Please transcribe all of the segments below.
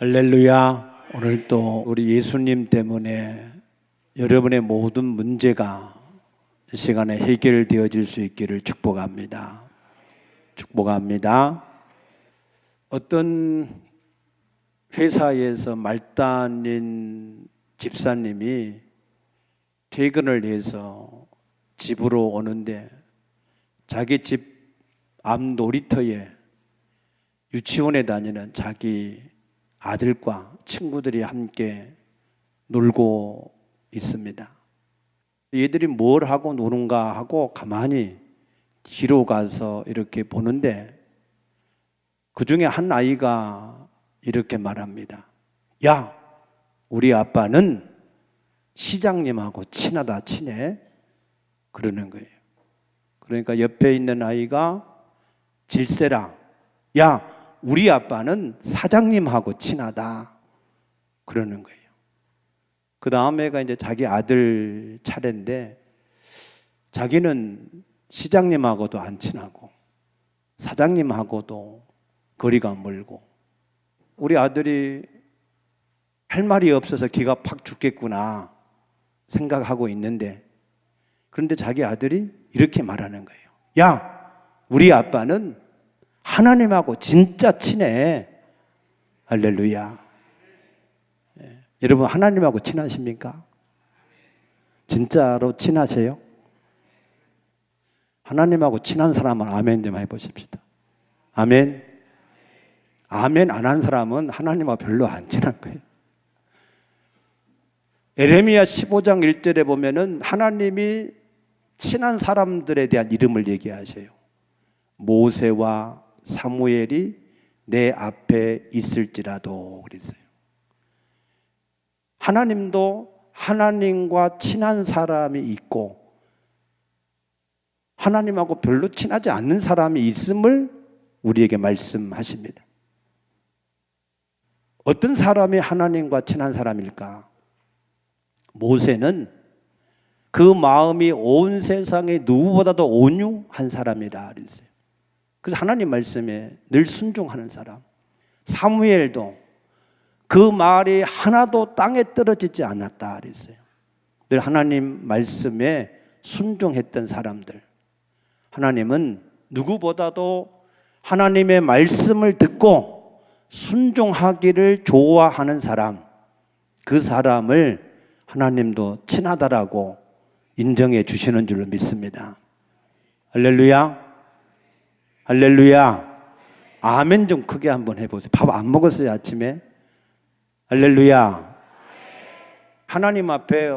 할렐루야. 오늘 또 우리 예수님 때문에 여러분의 모든 문제가 이 시간에 해결되어질 수 있기를 축복합니다. 축복합니다. 어떤 회사에서 말단인 집사님이 퇴근을 해서 집으로 오는데 자기 집 앞 놀이터에 유치원에 다니는 자기 아들과 친구들이 함께 놀고 있습니다. 얘들이 뭘 하고 노는가 하고 가만히 뒤로 가서 이렇게 보는데 그 중에 한 아이가 이렇게 말합니다. 야, 우리 아빠는 시장님하고 친하다 친해? 그러는 거예요. 그러니까 옆에 있는 아이가 질세라, 야, 우리 아빠는 사장님하고 친하다 그러는 거예요. 그 다음에가 이제 자기 아들 차례인데 자기는 시장님하고도 안 친하고 사장님하고도 거리가 멀고 우리 아들이 할 말이 없어서 기가 팍 죽겠구나 생각하고 있는데 그런데 자기 아들이 이렇게 말하는 거예요. 야, 우리 아빠는 하나님하고 진짜 친해. 할렐루야. 여러분 하나님하고 친하십니까? 진짜로 친하세요? 하나님하고 친한 사람은 아멘 좀 해보십시다. 아멘. 아멘 안 한 사람은 하나님하고 별로 안 친한 거예요. 에레미야 15장 1절에 보면은 하나님이 친한 사람들에 대한 이름을 얘기하세요. 모세와 사무엘이 내 앞에 있을지라도 그랬어요. 하나님도 하나님과 친한 사람이 있고 하나님하고 별로 친하지 않는 사람이 있음을 우리에게 말씀하십니다. 어떤 사람이 하나님과 친한 사람일까? 모세는 그 마음이 온 세상에 누구보다도 온유한 사람이라 그랬어요. 그래서 하나님 말씀에 늘 순종하는 사람. 사무엘도 그 말이 하나도 땅에 떨어지지 않았다 그랬어요. 늘 하나님 말씀에 순종했던 사람들. 하나님은 누구보다도 하나님의 말씀을 듣고 순종하기를 좋아하는 사람, 그 사람을 하나님도 친하다라고 인정해 주시는 줄로 믿습니다. 할렐루야. 할렐루야. 아멘 좀 크게 한번 해보세요. 밥 안 먹었어요 아침에? 할렐루야. 하나님 앞에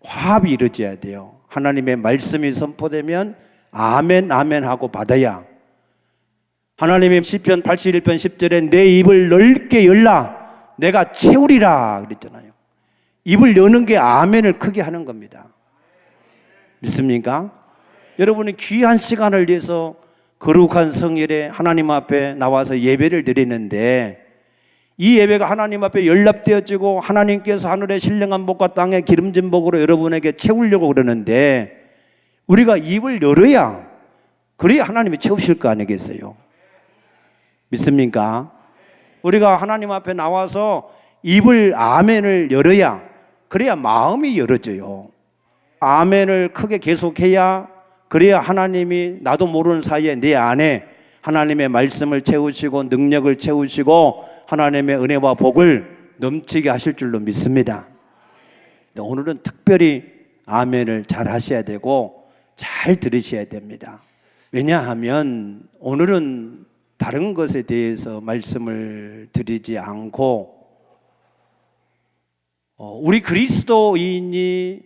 화합이 이루어져야 돼요. 하나님의 말씀이 선포되면 아멘 아멘 하고 받아야. 하나님의 시편 81편 10절에 내 입을 넓게 열라 내가 채우리라 그랬잖아요. 입을 여는 게 아멘을 크게 하는 겁니다. 믿습니까? 여러분이 귀한 시간을 위해서 거룩한 성일에 하나님 앞에 나와서 예배를 드리는데 이 예배가 하나님 앞에 연락되어지고 하나님께서 하늘의 신령한 복과 땅의 기름진 복으로 여러분에게 채우려고 그러는데 우리가 입을 열어야 그래야 하나님이 채우실 거 아니겠어요? 믿습니까? 우리가 하나님 앞에 나와서 입을 아멘을 열어야 그래야 마음이 열어져요. 아멘을 크게 계속해야 그래야 하나님이 나도 모르는 사이에 내 안에 하나님의 말씀을 채우시고 능력을 채우시고 하나님의 은혜와 복을 넘치게 하실 줄로 믿습니다. 오늘은 특별히 아멘을 잘 하셔야 되고 잘 들으셔야 됩니다. 왜냐하면 오늘은 다른 것에 대해서 말씀을 드리지 않고 우리 그리스도인이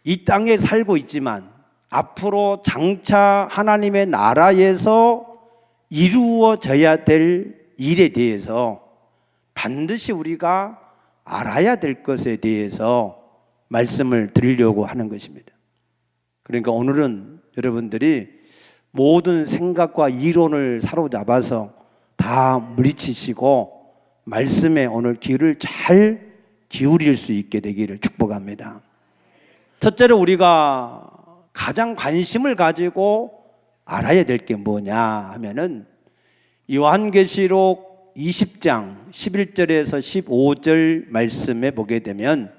이 땅에 살고 있지만 앞으로 장차 하나님의 나라에서 이루어져야 될 일에 대해서 반드시 우리가 알아야 될 것에 대해서 말씀을 드리려고 하는 것입니다. 그러니까 오늘은 여러분들이 모든 생각과 이론을 사로잡아서 다 물리치시고 말씀에 오늘 귀를 잘 기울일 수 있게 되기를 축복합니다. 첫째로 우리가 가장 관심을 가지고 알아야 될 게 뭐냐 하면은 요한계시록 20장 11절에서 15절 말씀에 보게 되면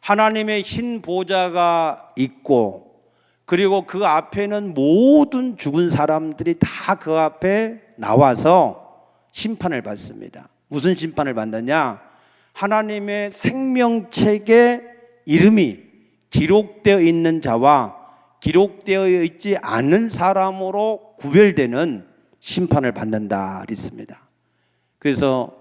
하나님의 흰 보좌가 있고 그리고 그 앞에는 모든 죽은 사람들이 다 그 앞에 나와서 심판을 받습니다. 무슨 심판을 받느냐? 하나님의 생명책에 이름이 기록되어 있는 자와 기록되어 있지 않은 사람으로 구별되는 심판을 받는다 그랬습니다. 그래서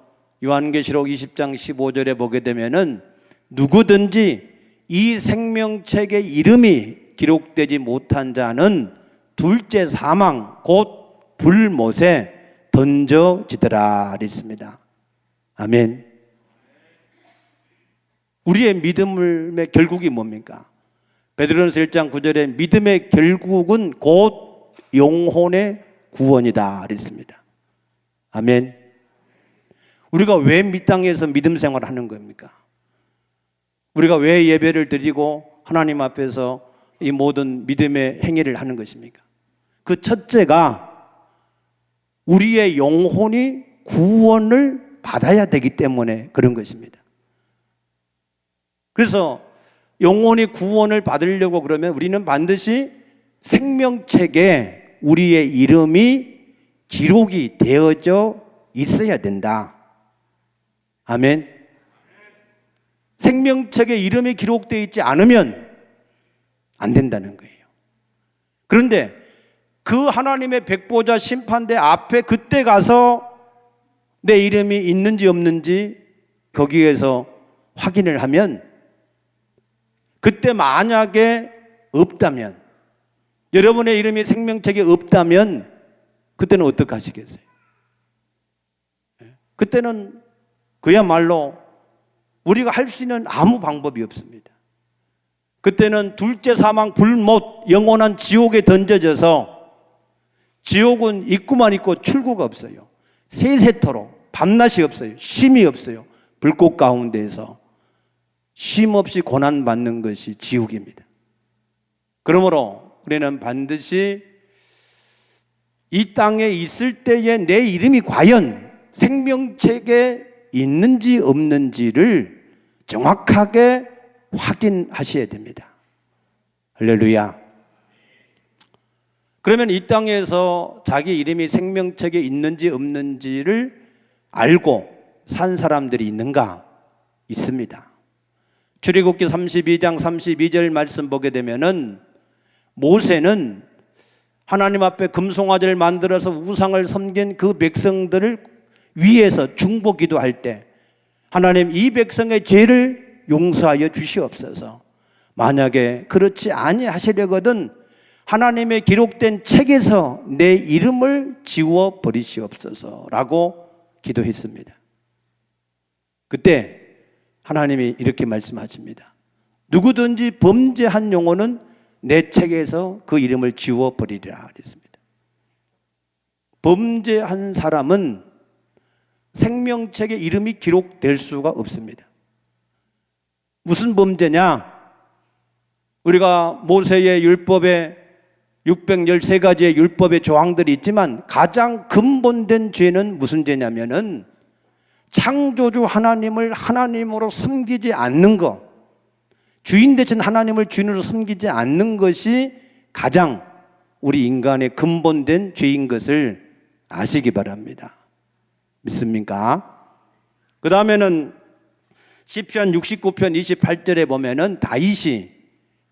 요한계시록 20장 15절에 보게 되면은 누구든지 이 생명책에 이름이 기록되지 못한 자는 둘째 사망 곧 불못에 던져지더라 그랬습니다. 아멘. 우리의 믿음의 결국이 뭡니까? 베드로전서 1장 9절에 믿음의 결국은 곧 영혼의 구원이다 그랬습니다. 아멘. 우리가 왜 이 땅에서 믿음 생활을 하는 겁니까? 우리가 왜 예배를 드리고 하나님 앞에서 이 모든 믿음의 행위를 하는 것입니까? 그 첫째가 우리의 영혼이 구원을 받아야 되기 때문에 그런 것입니다. 그래서 영혼이 구원을 받으려고 그러면 우리는 반드시 생명책에 우리의 이름이 기록이 되어져 있어야 된다. 아멘. 생명책에 이름이 기록되어 있지 않으면 안 된다는 거예요. 그런데 그 하나님의 백보자 심판대 앞에 그때 가서 내 이름이 있는지 없는지 거기에서 확인을 하면 그때 만약에 없다면 여러분의 이름이 생명책에 없다면 그때는 어떻게 하시겠어요? 그때는 그야말로 우리가 할 수 있는 아무 방법이 없습니다. 그때는 둘째 사망 불못 영원한 지옥에 던져져서 지옥은 있고만 있고 출구가 없어요. 세세토록 밤낮이 없어요. 쉼이 없어요. 불꽃 가운데에서 쉼 없이 고난받는 것이 지옥입니다. 그러므로 우리는 반드시 이 땅에 있을 때에 내 이름이 과연 생명책에 있는지 없는지를 정확하게 확인하셔야 됩니다. 할렐루야. 그러면 이 땅에서 자기 이름이 생명책에 있는지 없는지를 알고 산 사람들이 있는가? 있습니다. 출애굽기 32장 32절 말씀 보게 되면은 모세는 하나님 앞에 금송아지를 만들어서 우상을 섬긴 그 백성들을 위해서 중보 기도할 때 하나님 이 백성의 죄를 용서하여 주시옵소서. 만약에 그렇지 아니하시려거든 하나님의 기록된 책에서 내 이름을 지워 버리시옵소서라고 기도했습니다. 그때 하나님이 이렇게 말씀하십니다. 누구든지 범죄한 영혼은 내 책에서 그 이름을 지워 버리리라 그랬습니다. 범죄한 사람은 생명책에 이름이 기록될 수가 없습니다. 무슨 범죄냐? 우리가 모세의 율법에 613가지의 율법의 조항들이 있지만 가장 근본된 죄는 무슨 죄냐면은 창조주 하나님을 하나님으로 섬기지 않는 것, 주인 대신 하나님을 주인으로 섬기지 않는 것이 가장 우리 인간의 근본된 죄인 것을 아시기 바랍니다. 믿습니까? 그 다음에는 시편 69편 28절에 보면은 다윗이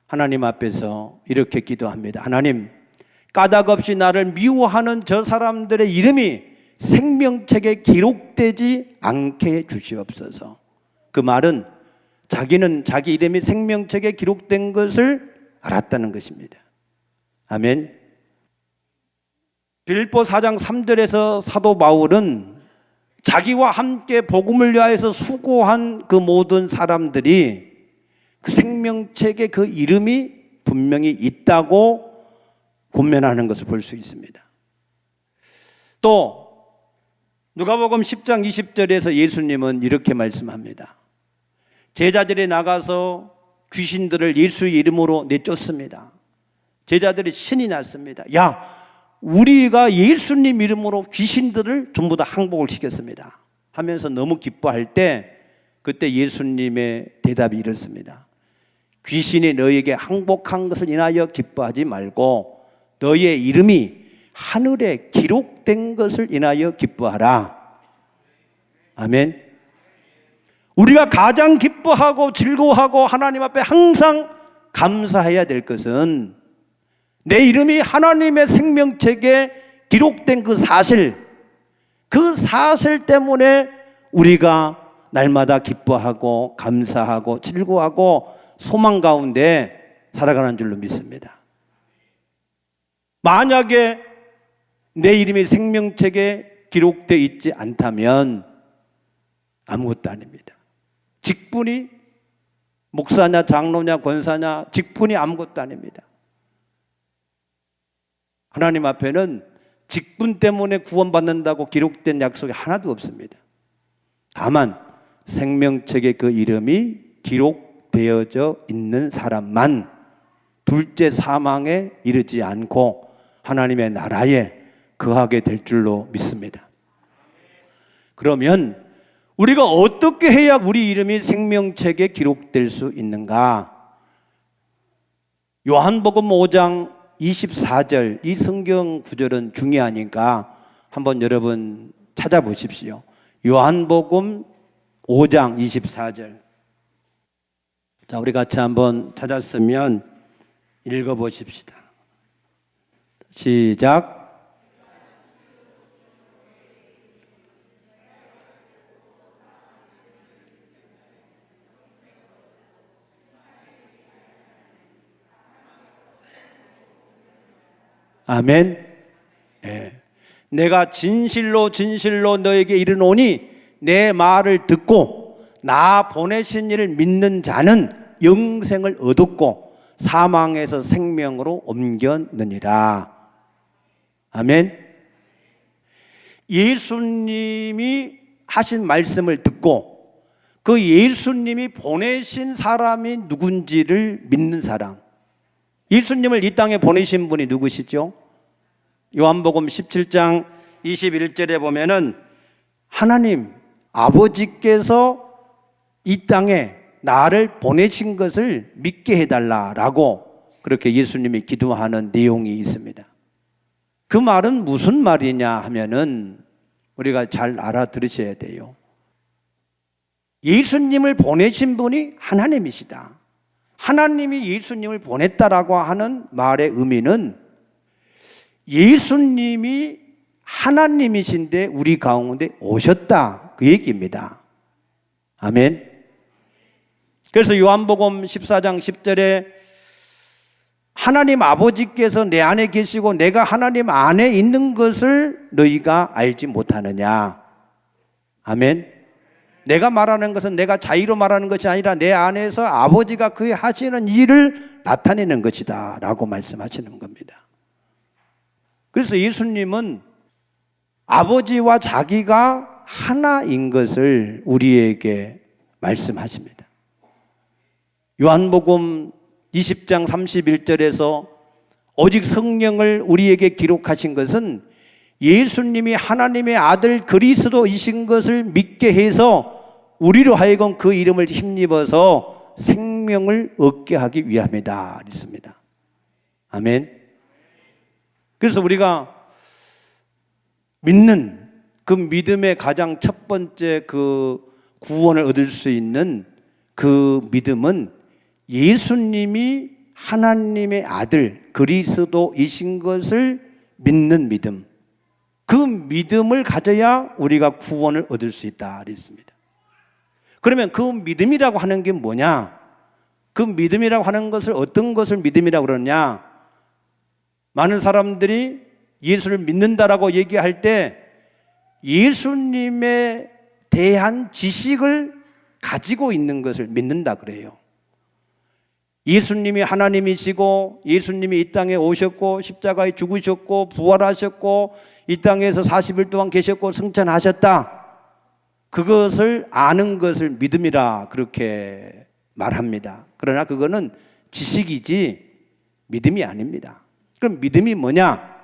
하나님 앞에서 이렇게 기도합니다. 하나님, 까닭 없이 나를 미워하는 저 사람들의 이름이 생명책에 기록되지 않게 해 주시옵소서. 그 말은 자기는 자기 이름이 생명책에 기록된 것을 알았다는 것입니다. 아멘. 빌립보 4장 3절에서 사도 바울은 자기와 함께 복음을 위하여서 수고한 그 모든 사람들이 그 생명책에 그 이름이 분명히 있다고 권면하는 것을 볼 수 있습니다. 또 누가복음 10장 20절에서 예수님은 이렇게 말씀합니다. 제자들이 나가서 귀신들을 예수의 이름으로 내쫓습니다. 제자들이 신이 났습니다. 야, 우리가 예수님 이름으로 귀신들을 전부 다 항복을 시켰습니다 하면서 너무 기뻐할 때 그때 예수님의 대답이 이렇습니다. 귀신이 너에게 항복한 것을 인하여 기뻐하지 말고 너의 이름이 하늘에 기록된 것을 인하여 기뻐하라. 아멘. 우리가 가장 기뻐하고 즐거워하고 하나님 앞에 항상 감사해야 될 것은 내 이름이 하나님의 생명책에 기록된 그 사실 때문에 우리가 날마다 기뻐하고 감사하고 즐거워하고 소망 가운데 살아가는 줄로 믿습니다. 만약에 내 이름이 생명책에 기록되어 있지 않다면 아무것도 아닙니다. 직분이 목사냐 장로냐 권사냐 직분이 아무것도 아닙니다. 하나님 앞에는 직분 때문에 구원받는다고 기록된 약속이 하나도 없습니다. 다만 생명책에 그 이름이 기록되어져 있는 사람만 둘째 사망에 이르지 않고 하나님의 나라에 거하게 될 줄로 믿습니다. 그러면 우리가 어떻게 해야 우리 이름이 생명책에 기록될 수 있는가? 요한복음 5장 24절 이 성경 구절은 중요하니까 한번 여러분 찾아보십시오. 요한복음 5장 24절. 자, 우리 같이 한번 찾았으면 읽어보십시다. 시작. 아멘. 예. 내가 진실로 진실로 너에게 이르노니 내 말을 듣고 나 보내신 이를 믿는 자는 영생을 얻었고 사망에서 생명으로 옮겼느니라. 아멘. 예수님이 하신 말씀을 듣고 그 예수님이 보내신 사람이 누군지를 믿는 사람. 예수님을 이 땅에 보내신 분이 누구시죠? 요한복음 17장 21절에 보면은 하나님 아버지께서 이 땅에 나를 보내신 것을 믿게 해달라라고 그렇게 예수님이 기도하는 내용이 있습니다. 그 말은 무슨 말이냐 하면은 우리가 잘 알아들으셔야 돼요. 예수님을 보내신 분이 하나님이시다. 하나님이 예수님을 보냈다라고 하는 말의 의미는 예수님이 하나님이신데 우리 가운데 오셨다 그 얘기입니다. 아멘. 그래서 요한복음 14장 10절에 하나님 아버지께서 내 안에 계시고 내가 하나님 안에 있는 것을 너희가 알지 못하느냐. 아멘. 내가 말하는 것은 내가 자의로 말하는 것이 아니라 내 안에서 아버지가 그의 하시는 일을 나타내는 것이다 라고 말씀하시는 겁니다. 그래서 예수님은 아버지와 자기가 하나인 것을 우리에게 말씀하십니다. 요한복음 20장 31절에서 오직 성령을 우리에게 기록하신 것은 예수님이 하나님의 아들 그리스도이신 것을 믿게 해서 우리로 하여금 그 이름을 힘입어서 생명을 얻게 하기 위함이다 그랬습니다. 아멘. 그래서 우리가 믿는 그 믿음의 가장 첫 번째 그 구원을 얻을 수 있는 그 믿음은 예수님이 하나님의 아들 그리스도이신 것을 믿는 믿음. 그 믿음을 가져야 우리가 구원을 얻을 수 있다 그랬습니다. 그러면 그 믿음이라고 하는 게 뭐냐? 그 믿음이라고 하는 것을 어떤 것을 믿음이라고 그러냐? 많은 사람들이 예수를 믿는다라고 얘기할 때 예수님에 대한 지식을 가지고 있는 것을 믿는다 그래요. 예수님이 하나님이시고 예수님이 이 땅에 오셨고 십자가에 죽으셨고 부활하셨고 이 땅에서 40일 동안 계셨고 승천하셨다. 그것을 아는 것을 믿음이라 그렇게 말합니다. 그러나 그거는 지식이지 믿음이 아닙니다. 그럼 믿음이 뭐냐?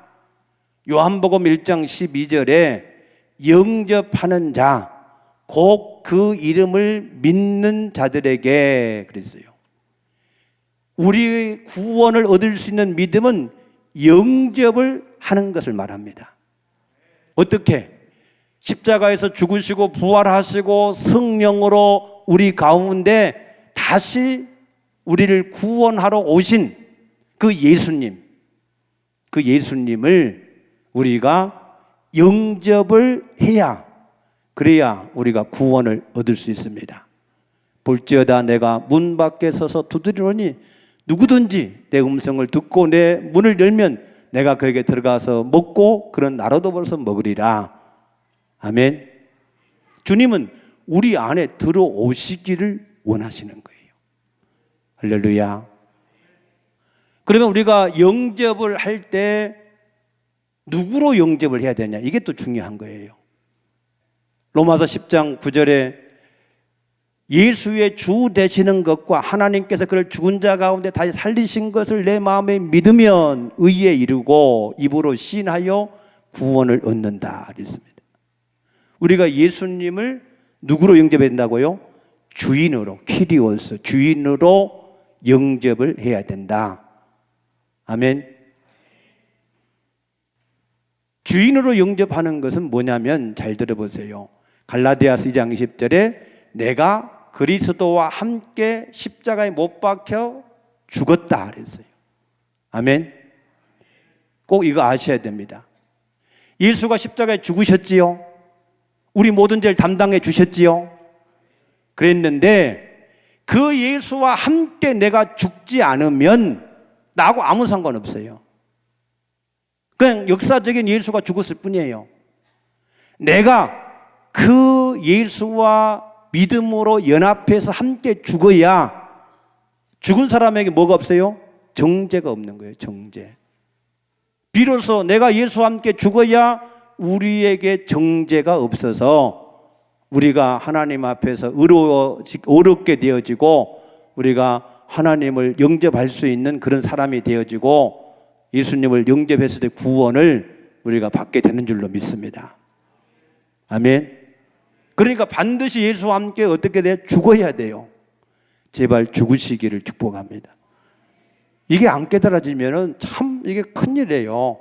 요한복음 1장 12절에 영접하는 자, 곧 그 이름을 믿는 자들에게 그랬어요. 우리 구원을 얻을 수 있는 믿음은 영접을 하는 것을 말합니다. 어떻게? 십자가에서 죽으시고 부활하시고 성령으로 우리 가운데 다시 우리를 구원하러 오신 그 예수님을 우리가 영접을 해야, 그래야 우리가 구원을 얻을 수 있습니다. 볼지어다 내가 문 밖에 서서 두드리노니 누구든지 내 음성을 듣고 내 문을 열면 내가 그에게 들어가서 먹고 그런 나로도 벌어서 먹으리라. 아멘. 주님은 우리 안에 들어오시기를 원하시는 거예요. 할렐루야. 그러면 우리가 영접을 할 때 누구로 영접을 해야 되냐? 이게 또 중요한 거예요. 로마서 10장 9절에 예수의 주 되시는 것과 하나님께서 그를 죽은 자 가운데 다시 살리신 것을 내 마음에 믿으면 의에 이르고 입으로 시인하여 구원을 얻는다 그랬습니다. 우리가 예수님을 누구로 영접해야 된다고요? 주인으로, 키리오스, 주인으로 영접을 해야 된다. 아멘. 주인으로 영접하는 것은 뭐냐면 잘 들어보세요. 갈라디아서 2장 20절에 내가 그리스도와 함께 십자가에 못 박혀 죽었다 그랬어요. 아멘. 꼭 이거 아셔야 됩니다. 예수가 십자가에 죽으셨지요. 우리 모든 죄를 담당해 주셨지요. 그랬는데 그 예수와 함께 내가 죽지 않으면 나하고 아무 상관없어요. 그냥 역사적인 예수가 죽었을 뿐이에요. 내가 그 예수와 믿음으로 연합해서 함께 죽어야, 죽은 사람에게 뭐가 없어요? 정죄가 없는 거예요. 정죄. 비로소 내가 예수와 함께 죽어야 우리에게 정죄가 없어서 우리가 하나님 앞에서 의롭게 되어지고 우리가 하나님을 영접할 수 있는 그런 사람이 되어지고 예수님을 영접했을 때 구원을 우리가 받게 되는 줄로 믿습니다. 아멘. 그러니까 반드시 예수와 함께 어떻게 돼요? 죽어야 돼요. 제발 죽으시기를 축복합니다. 이게 안 깨달아지면 참 이게 큰일이에요.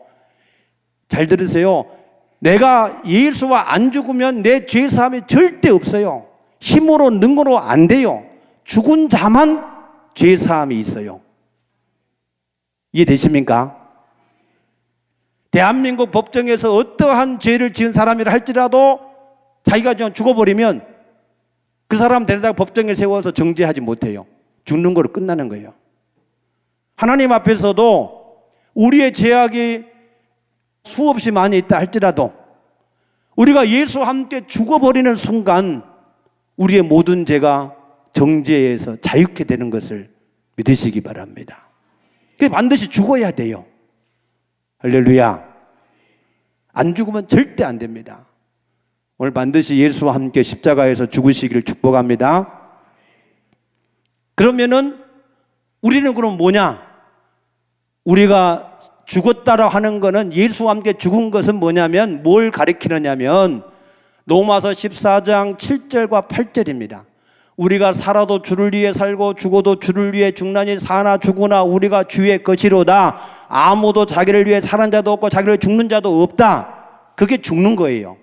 잘 들으세요. 내가 예수와 안 죽으면 내 죄사함이 절대 없어요. 힘으로 능으로 안 돼요. 죽은 자만 죄사함이 있어요. 이해되십니까? 대한민국 법정에서 어떠한 죄를 지은 사람이라 할지라도 자기가 죽어버리면 그 사람 데려다가 법정에 세워서 정죄하지 못해요. 죽는 거로 끝나는 거예요. 하나님 앞에서도 우리의 죄악이 수없이 많이 있다 할지라도 우리가 예수와 함께 죽어버리는 순간 우리의 모든 죄가 정죄에서 자유케 되는 것을 믿으시기 바랍니다. 반드시 죽어야 돼요. 할렐루야. 안 죽으면 절대 안 됩니다. 오늘 반드시 예수와 함께 십자가에서 죽으시기를 축복합니다. 그러면은 우리는 그럼 뭐냐? 우리가 죽었다라 하는 거는, 예수와 함께 죽은 것은 뭐냐면 뭘 가리키느냐면 로마서 14장 7절과 8절입니다. 우리가 살아도 주를 위해 살고 죽어도 주를 위해 죽나니 사나 죽으나 우리가 주의 것이로다. 아무도 자기를 위해 사는 자도 없고 자기를 죽는 자도 없다. 그게 죽는 거예요.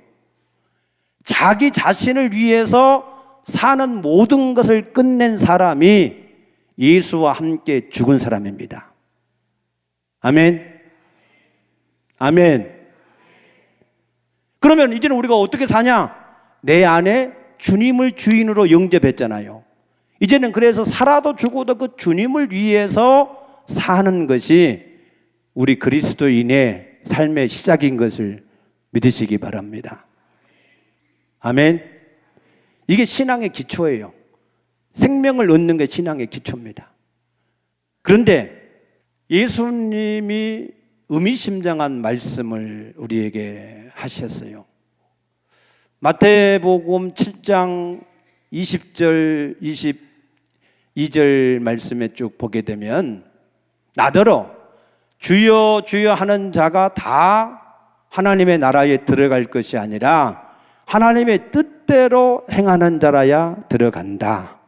자기 자신을 위해서 사는 모든 것을 끝낸 사람이 예수와 함께 죽은 사람입니다. 아멘. 아멘. 그러면 이제는 우리가 어떻게 사냐? 내 안에 주님을 주인으로 영접했잖아요. 이제는 그래서 살아도 죽어도 그 주님을 위해서 사는 것이 우리 그리스도인의 삶의 시작인 것을 믿으시기 바랍니다. 아멘. 이게 신앙의 기초예요. 생명을 얻는 게 신앙의 기초입니다. 그런데 예수님이 의미심장한 말씀을 우리에게 하셨어요. 마태복음 7장 20절 22절 말씀에 쭉 보게 되면 나더러 주여 주여 하는 자가 다 하나님의 나라에 들어갈 것이 아니라 하나님의 뜻대로 행하는 자라야 들어간다.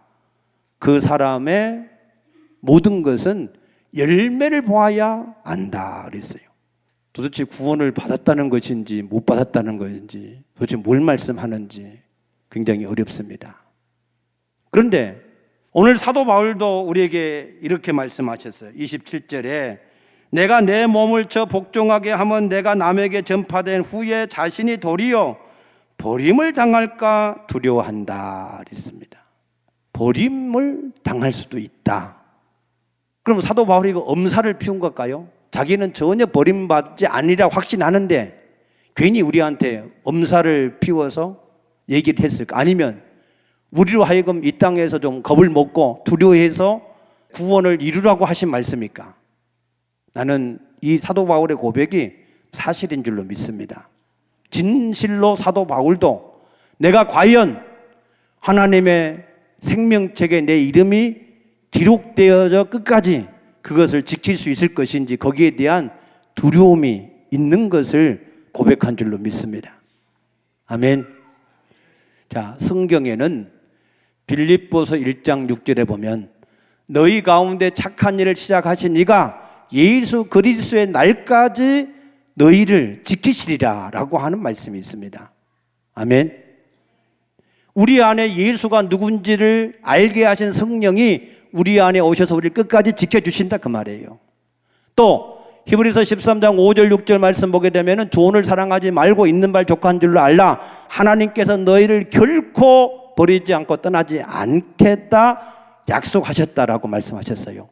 그 사람의 모든 것은 열매를 보아야 안다 그랬어요. 도대체 구원을 받았다는 것인지 못 받았다는 것인지 도대체 뭘 말씀하는지 굉장히 어렵습니다. 그런데 오늘 사도 바울도 우리에게 이렇게 말씀하셨어요. 27절에 내가 내 몸을 쳐 복종하게 하면 내가 남에게 전파된 후에 자신이 도리어 버림을 당할까 두려워한다 그랬습니다. 버림을 당할 수도 있다. 그럼 사도 바울이 이거 엄살을 피운 걸까요? 자기는 전혀 버림받지 아니라고 확신하는데 괜히 우리한테 엄살을 피워서 얘기를 했을까? 아니면 우리로 하여금 이 땅에서 좀 겁을 먹고 두려워해서 구원을 이루라고 하신 말씀입니까? 나는 이 사도 바울의 고백이 사실인 줄로 믿습니다. 진실로 사도 바울도 내가 과연 하나님의 생명책에 내 이름이 기록되어져 끝까지 그것을 지킬 수 있을 것인지 거기에 대한 두려움이 있는 것을 고백한 줄로 믿습니다. 아멘. 자, 성경에는 빌립보서 1장 6절에 보면 너희 가운데 착한 일을 시작하신 이가 예수 그리스도의 날까지 너희를 지키시리라 라고 하는 말씀이 있습니다. 아멘. 우리 안에 예수가 누군지를 알게 하신 성령이 우리 안에 오셔서 우리를 끝까지 지켜주신다 그 말이에요. 또 히브리서 13장 5절 6절 말씀 보게 되면 조언을 사랑하지 말고 있는 발 족한 줄로 알라 하나님께서 너희를 결코 버리지 않고 떠나지 않겠다 약속하셨다라고 말씀하셨어요.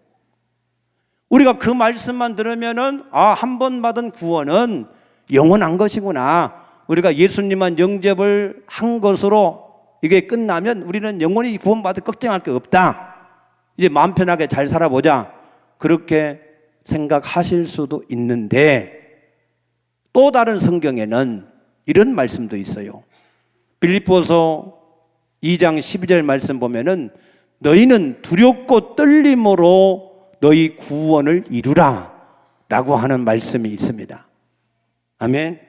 우리가 그 말씀만 들으면은 한 번 받은 구원은 영원한 것이구나. 우리가 예수님만 영접을 한 것으로 이게 끝나면 우리는 영원히 구원받을 걱정할 게 없다. 이제 마음 편하게 잘 살아보자. 그렇게 생각하실 수도 있는데 또 다른 성경에는 이런 말씀도 있어요. 빌립보서 2장 12절 말씀 보면은 너희는 두렵고 떨림으로 너희 구원을 이루라 라고 하는 말씀이 있습니다. 아멘.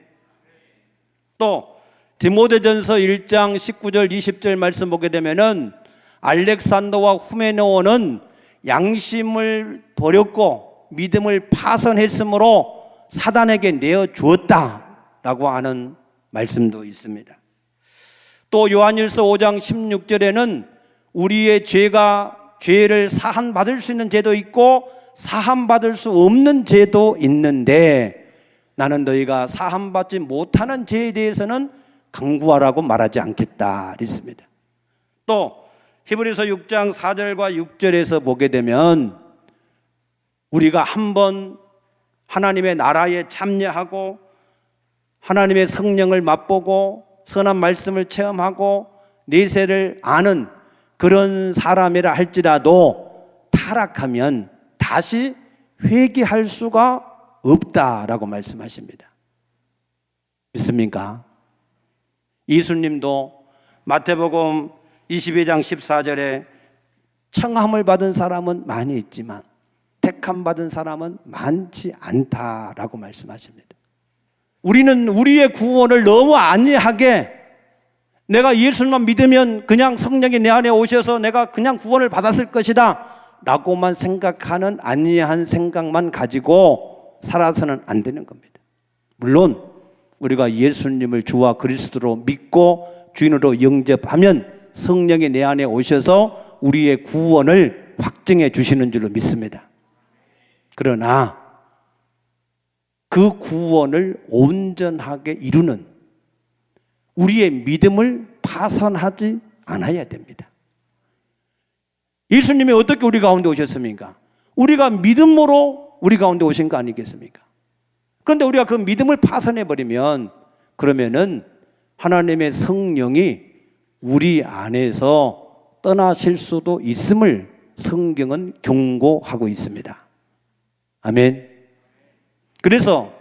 또 디모데전서 1장 19절 20절 말씀 보게 되면은 알렉산더와 후메네오는 양심을 버렸고 믿음을 파선했으므로 사단에게 내어 주었다라고 하는 말씀도 있습니다. 또 요한일서 5장 16절에는 우리의 죄를 사함받을 수 있는 죄도 있고 사함받을 수 없는 죄도 있는데 나는 너희가 사함받지 못하는 죄에 대해서는 강구하라고 말하지 않겠다 그랬습니다. 또 히브리서 6장 4절과 6절에서 보게 되면 우리가 한번 하나님의 나라에 참여하고 하나님의 성령을 맛보고 선한 말씀을 체험하고 내세를 아는 그런 사람이라 할지라도 타락하면 다시 회개할 수가 없다라고 말씀하십니다. 믿습니까? 예수님도 마태복음 22장 14절에 청함을 받은 사람은 많이 있지만 택함 받은 사람은 많지 않다라고 말씀하십니다. 우리는 우리의 구원을 너무 안이하게 내가 예수님만 믿으면 그냥 성령이 내 안에 오셔서 내가 그냥 구원을 받았을 것이다 라고만 생각하는 안이한 생각만 가지고 살아서는 안 되는 겁니다. 물론 우리가 예수님을 주와 그리스도로 믿고 주인으로 영접하면 성령이 내 안에 오셔서 우리의 구원을 확증해 주시는 줄로 믿습니다. 그러나 그 구원을 온전하게 이루는 우리의 믿음을 파산하지 않아야 됩니다. 예수님이 어떻게 우리 가운데 오셨습니까? 우리가 믿음으로 우리 가운데 오신 거 아니겠습니까? 그런데 우리가 그 믿음을 파산해버리면 그러면은 하나님의 성령이 우리 안에서 떠나실 수도 있음을 성경은 경고하고 있습니다. 아멘. 그래서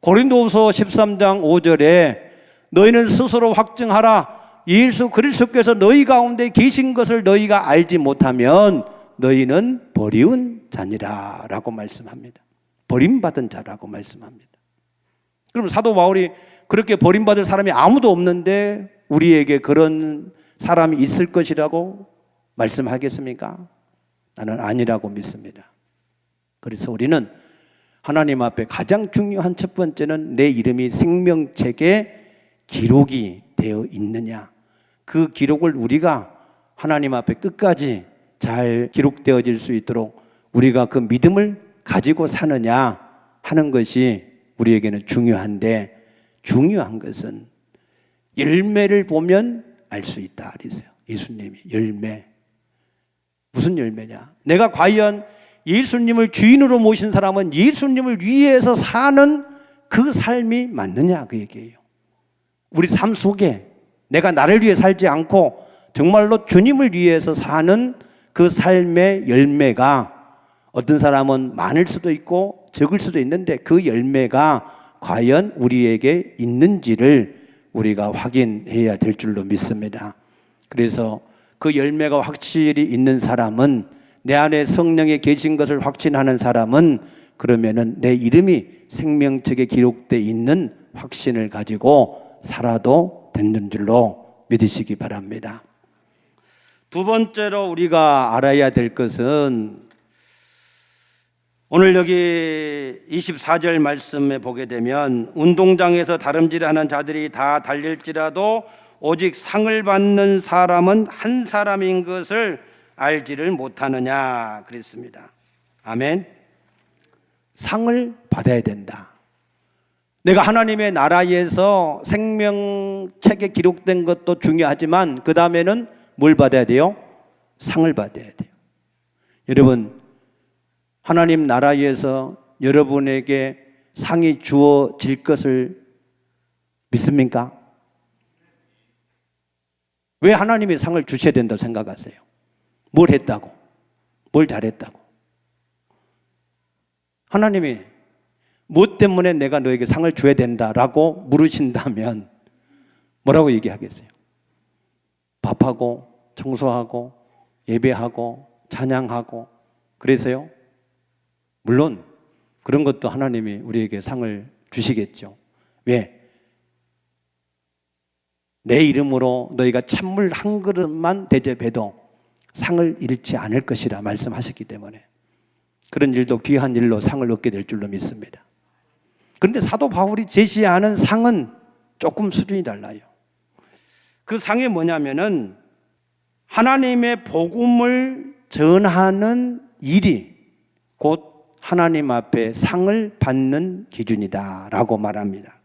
고린도후서 13장 5절에 너희는 스스로 확증하라. 예수 그리스도께서 너희 가운데 계신 것을 너희가 알지 못하면 너희는 버리운 자니라 라고 말씀합니다. 버림받은 자라고 말씀합니다. 그럼 사도 바울이 그렇게 버림받을 사람이 아무도 없는데 우리에게 그런 사람이 있을 것이라고 말씀하겠습니까? 나는 아니라고 믿습니다. 그래서 우리는 하나님 앞에 가장 중요한 첫 번째는 내 이름이 생명책에 기록이 되어 있느냐, 그 기록을 우리가 하나님 앞에 끝까지 잘 기록되어질 수 있도록 우리가 그 믿음을 가지고 사느냐 하는 것이 우리에게는 중요한데, 중요한 것은 열매를 보면 알 수 있다 그랬어요. 예수님이 열매. 무슨 열매냐? 내가 과연 예수님을 주인으로 모신 사람은 예수님을 위해서 사는 그 삶이 맞느냐, 그 얘기예요. 우리 삶 속에 내가 나를 위해 살지 않고 정말로 주님을 위해서 사는 그 삶의 열매가 어떤 사람은 많을 수도 있고 적을 수도 있는데 그 열매가 과연 우리에게 있는지를 우리가 확인해야 될 줄로 믿습니다. 그래서 그 열매가 확실히 있는 사람은, 내 안에 성령이 계신 것을 확신하는 사람은 그러면은 내 이름이 생명책에 기록되어 있는 확신을 가지고 살아도 되는 줄로 믿으시기 바랍니다. 두 번째로 우리가 알아야 될 것은 오늘 여기 24절 말씀에 보게 되면 운동장에서 다름질하는 자들이 다 달릴지라도 오직 상을 받는 사람은 한 사람인 것을 알지를 못하느냐 그랬습니다. 아멘. 상을 받아야 된다. 내가 하나님의 나라에서 생명책에 기록된 것도 중요하지만 그 다음에는 뭘 받아야 돼요? 상을 받아야 돼요. 여러분, 하나님 나라에서 여러분에게 상이 주어질 것을 믿습니까? 왜 하나님이 상을 주셔야 된다고 생각하세요? 뭘 했다고? 뭘 잘했다고? 하나님이 무엇 때문에 내가 너에게 상을 줘야 된다라고 물으신다면 뭐라고 얘기하겠어요? 밥하고 청소하고 예배하고 찬양하고 그래서요? 물론 그런 것도 하나님이 우리에게 상을 주시겠죠. 왜? 내 이름으로 너희가 찬물 한 그릇만 대접해도 상을 잃지 않을 것이라 말씀하셨기 때문에 그런 일도 귀한 일로 상을 얻게 될 줄로 믿습니다. 그런데 사도 바울이 제시하는 상은 조금 수준이 달라요. 그 상이 뭐냐면은 하나님의 복음을 전하는 일이 곧 하나님 앞에 상을 받는 기준이다라고 말합니다.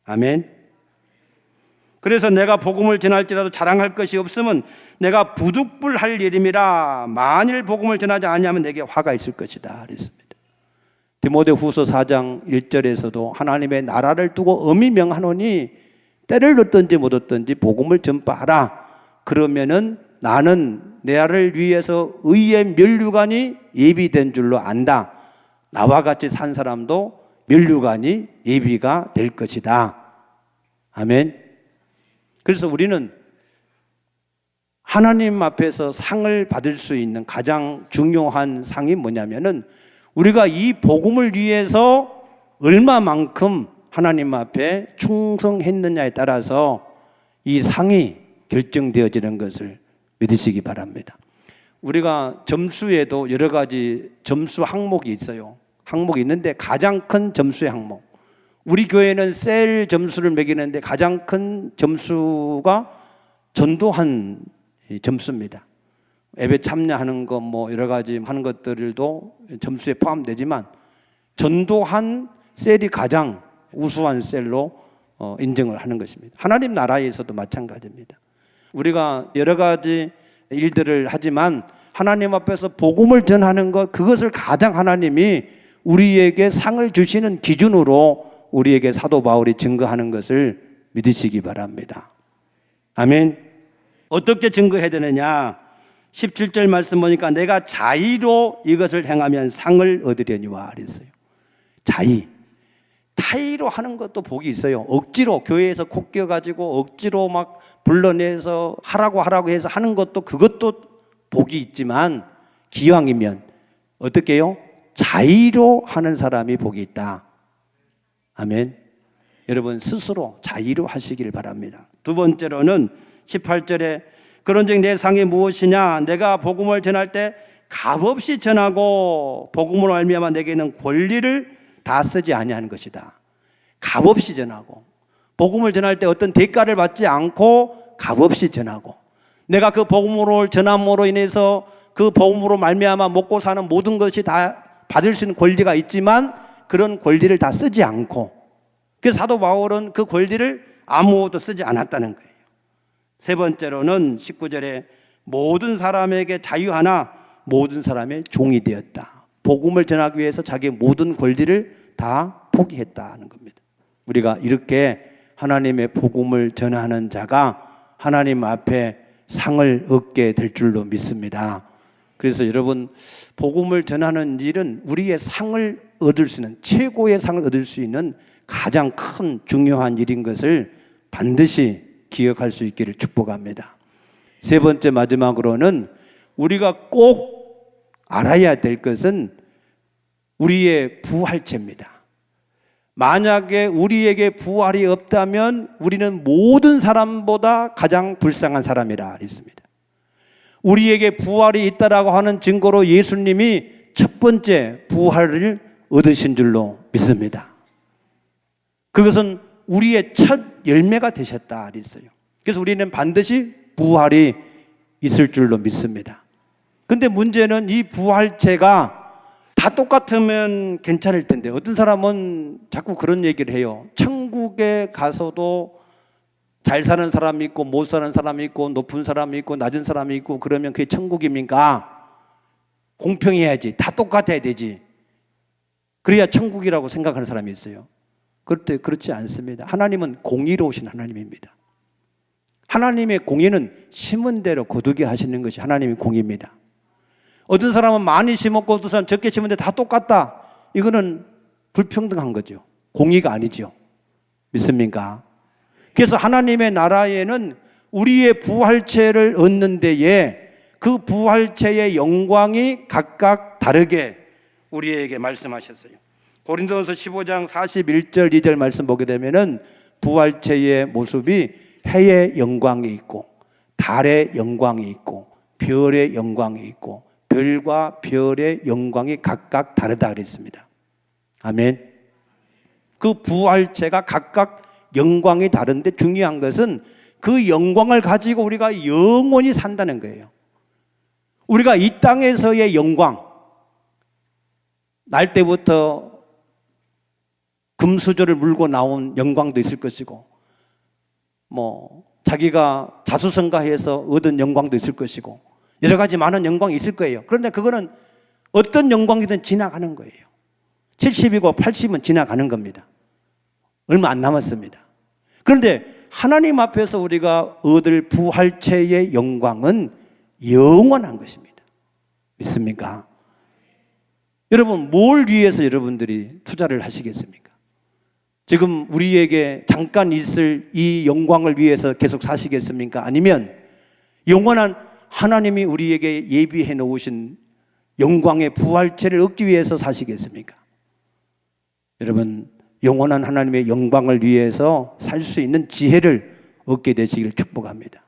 아멘. 그래서 내가 복음을 전할지라도 자랑할 것이 없으면 내가 부득불할 일임이라. 만일 복음을 전하지 않으면 내게 화가 있을 것이다 그랬습니다. 디모데후서 4장 1절에서도 하나님의 나라를 두고 엄히 명하노니 때를 얻든지 못 얻든지 복음을 전파하라. 그러면은 나는 나를 위해서 의의 면류관이 예비된 줄로 안다. 나와 같이 산 사람도 면류관이 예비가 될 것이다. 아멘. 그래서 우리는 하나님 앞에서 상을 받을 수 있는 가장 중요한 상이 뭐냐면은 우리가 이 복음을 위해서 얼마만큼 하나님 앞에 충성했느냐에 따라서 이 상이 결정되어지는 것을 믿으시기 바랍니다. 우리가 점수에도 여러 가지 점수 항목이 있어요. 항목이 있는데 가장 큰 점수의 항목, 우리 교회는 셀 점수를 매기는데 가장 큰 점수가 전도한 점수입니다. 예배 참여하는 것 뭐 여러 가지 하는 것들도 점수에 포함되지만 전도한 셀이 가장 우수한 셀로 인정을 하는 것입니다. 하나님 나라에서도 마찬가지입니다. 우리가 여러 가지 일들을 하지만 하나님 앞에서 복음을 전하는 것, 그것을 가장 하나님이 우리에게 상을 주시는 기준으로 우리에게 사도 바울이 증거하는 것을 믿으시기 바랍니다. 아멘. 어떻게 증거해야 되느냐? 17절 말씀 보니까 내가 자의로 이것을 행하면 상을 얻으려니와 그랬어요. 자의. 타의로 하는 것도 복이 있어요. 억지로 교회에서 콕 껴가지고 억지로 막 불러내서 하라고 해서 하는 것도 그것도 복이 있지만 기왕이면 어떻게 해요? 자의로 하는 사람이 복이 있다. 아멘. 여러분 스스로 자의로 하시길 바랍니다. 두 번째로는 18절에 그런즉 내 상이 무엇이냐? 내가 복음을 전할 때 값없이 전하고 복음으로 말미암아 내게 있는 권리를 다 쓰지 아니하는 것이다. 값없이 전하고 복음을 전할 때 어떤 대가를 받지 않고 값없이 전하고 내가 그 복음으로 전함으로 인해서 그 복음으로 말미암아 먹고 사는 모든 것이 다 받을 수 있는 권리가 있지만 그런 권리를 다 쓰지 않고 그래서 사도 바울은 그 권리를 아무것도 쓰지 않았다는 거예요. 세 번째로는 19절에 모든 사람에게 자유하나 모든 사람의 종이 되었다. 복음을 전하기 위해서 자기의 모든 권리를 다 포기했다는 겁니다. 우리가 이렇게 하나님의 복음을 전하는 자가 하나님 앞에 상을 얻게 될 줄로 믿습니다. 그래서 여러분 복음을 전하는 일은 우리의 상을 얻을 수 있는 최고의 상을 얻을 수 있는 가장 큰 중요한 일인 것을 반드시 기억할 수 있기를 축복합니다. 세 번째 마지막으로는 우리가 꼭 알아야 될 것은 우리의 부활체입니다. 만약에 우리에게 부활이 없다면 우리는 모든 사람보다 가장 불쌍한 사람이라 했습니다. 우리에게 부활이 있다라고 하는 증거로 예수님이 첫 번째 부활을 얻으신 줄로 믿습니다. 그것은 우리의 첫 열매가 되셨다 그랬어요. 그래서 우리는 반드시 부활이 있을 줄로 믿습니다. 근데 문제는 이 부활체가 다 똑같으면 괜찮을 텐데 어떤 사람은 자꾸 그런 얘기를 해요. 천국에 가서도 잘 사는 사람이 있고 못 사는 사람이 있고 높은 사람이 있고 낮은 사람이 있고 그러면 그게 천국입니까? 공평해야지. 다 똑같아야 되지. 그래야 천국이라고 생각하는 사람이 있어요. 그런데 그렇지 않습니다. 하나님은 공의로우신 하나님입니다. 하나님의 공의는 심은 대로 거두게 하시는 것이 하나님의 공의입니다. 어떤 사람은 많이 심었고 어떤 사람은 적게 심었는데 다 똑같다. 이거는 불평등한 거죠. 공의가 아니죠. 믿습니까? 그래서 하나님의 나라에는 우리의 부활체를 얻는 데에 그 부활체의 영광이 각각 다르게 우리에게 말씀하셨어요. 고린도전서 15장 41절 2절 말씀 보게 되면은 부활체의 모습이 해의 영광이 있고 달의 영광이 있고 별의 영광이 있고 별과 별의 영광이 각각 다르다 그랬습니다. 아멘. 그 부활체가 각각 영광이 다른데 중요한 것은 그 영광을 가지고 우리가 영원히 산다는 거예요. 우리가 이 땅에서의 영광, 날 때부터 금수저를 물고 나온 영광도 있을 것이고 자기가 자수성가해서 얻은 영광도 있을 것이고 여러 가지 많은 영광이 있을 거예요. 그런데 그거는 어떤 영광이든 지나가는 거예요. 70이고 80은 지나가는 겁니다. 얼마 안 남았습니다. 그런데 하나님 앞에서 우리가 얻을 부활체의 영광은 영원한 것입니다. 믿습니까? 여러분, 뭘 위해서 여러분들이 투자를 하시겠습니까? 지금 우리에게 잠깐 있을 이 영광을 위해서 계속 사시겠습니까? 아니면 영원한 하나님이 우리에게 예비해 놓으신 영광의 부활체를 얻기 위해서 사시겠습니까? 여러분, 영원한 하나님의 영광을 위해서 살 수 있는 지혜를 얻게 되시기를 축복합니다.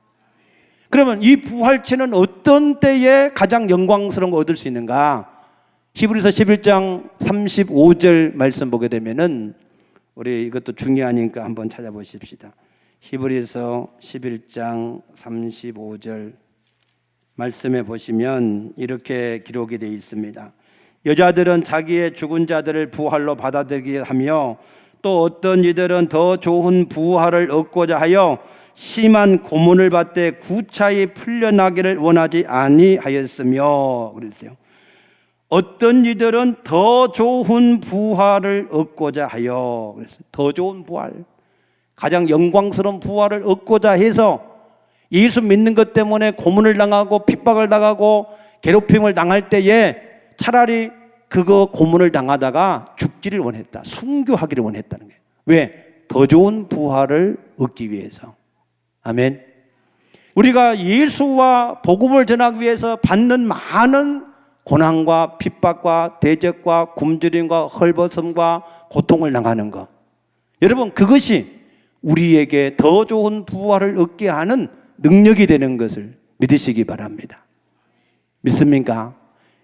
그러면 이 부활체는 어떤 때에 가장 영광스러운 걸 얻을 수 있는가? 히브리서 11장 35절 말씀 보게 되면은 우리 이것도 중요하니까 한번 찾아보십시다. 히브리서 11장 35절 말씀에 보시면 이렇게 기록이 되어 있습니다. 여자들은 자기의 죽은 자들을 부활로 받아들이게 하며 또 어떤 이들은 더 좋은 부활을 얻고자 하여 심한 고문을 받되 구차히 풀려나기를 원하지 아니하였으며 그랬어요. 어떤 이들은 더 좋은 부활을 얻고자 하여 그랬어요. 더 좋은 부활, 가장 영광스러운 부활을 얻고자 해서 예수 믿는 것 때문에 고문을 당하고 핍박을 당하고 괴롭힘을 당할 때에 차라리 그거 고문을 당하다가 죽기를 원했다. 순교하기를 원했다는 거예요. 왜? 더 좋은 부활을 얻기 위해서. 아멘. 우리가 예수와 복음을 전하기 위해서 받는 많은 고난과 핍박과 대적과 굶주림과 헐벗음과 고통을 당하는 것, 여러분, 그것이 우리에게 더 좋은 부활을 얻게 하는 능력이 되는 것을 믿으시기 바랍니다. 믿습니까?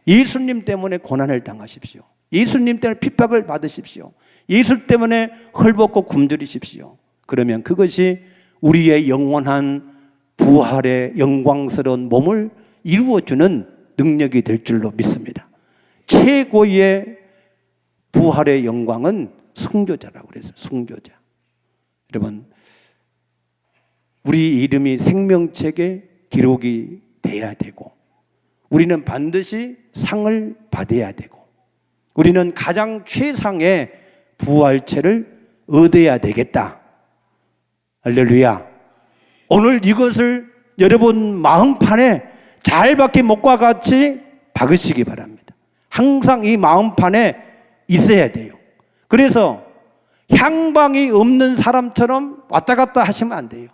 예수님 때문에 고난을 당하십시오. 예수님 때문에 핍박을 받으십시오. 예수 때문에 헐벗고 굶주리십시오. 그러면 그것이 우리의 영원한 부활의 영광스러운 몸을 이루어주는 능력이 될 줄로 믿습니다. 최고의 부활의 영광은 순교자라고 그랬어요. 순교자. 여러분, 우리 이름이 생명책에 기록이 돼야 되고, 우리는 반드시 상을 받아야 되고, 우리는 가장 최상의 부활체를 얻어야 되겠다. 할렐루야. 오늘 이것을 여러분 마음판에 잘 박힌 목과 같이 박으시기 바랍니다. 항상 이 마음판에 있어야 돼요. 그래서 향방이 없는 사람처럼 왔다 갔다 하시면 안 돼요.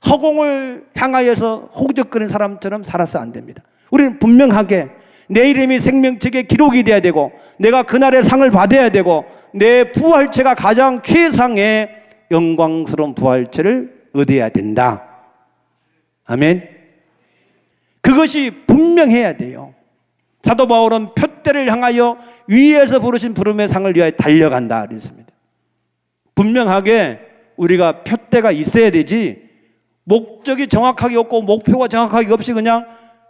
허공을 향하여서 호적거리는 사람처럼 살아서 안 됩니다. 우리는 분명하게 내 이름이 생명책에 기록이 돼야 되고, 내가 그날의 상을 받아야 되고, 내 부활체가 가장 최상의 영광스러운 부활체를 얻어야 된다. 아멘. 그것이 분명해야 돼요. 사도 바울은 표대를 향하여 위에서 부르신 부름의 상을 위하여 달려간다 그랬습니다. 분명하게 우리가 표대가 있어야 되지, 목적이 정확하게 없고 목표가 정확하게 없이 그냥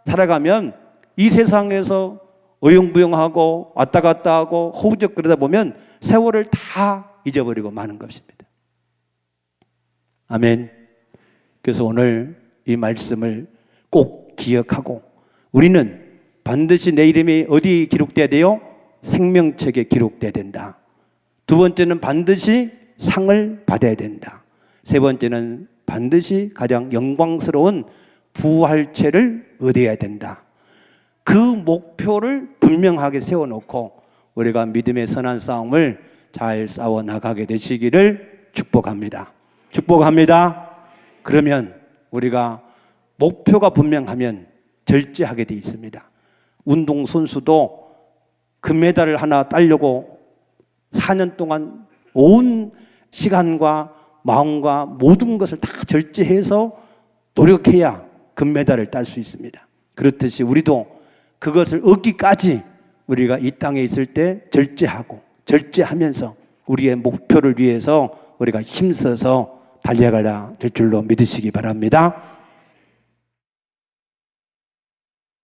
살아가면 이 세상에서 어영부영하고 왔다 갔다 하고 허우적거리다 보면 세월을 다 잊어버리고 마는 것입니다. 아멘. 그래서 오늘 이 말씀을 꼭 기억하고, 우리는 반드시 내 이름이 어디에 기록돼야 돼요? 생명책에 기록돼야 된다. 두 번째는 반드시 상을 받아야 된다. 세 번째는 반드시 가장 영광스러운 부활체를 얻어야 된다. 그 목표를 분명하게 세워놓고 우리가 믿음의 선한 싸움을 잘 싸워 나가게 되시기를 축복합니다. 축복합니다. 그러면 우리가 목표가 분명하면 절제하게 돼 있습니다. 운동선수도 금메달을 하나 따려고 4년 동안 온 시간과 마음과 모든 것을 다 절제해서 노력해야 금메달을 딸 수 있습니다. 그렇듯이 우리도 그것을 얻기까지 우리가 이 땅에 있을 때 절제하고 절제하면서 우리의 목표를 위해서 우리가 힘써서 달려가야 될 줄로 믿으시기 바랍니다.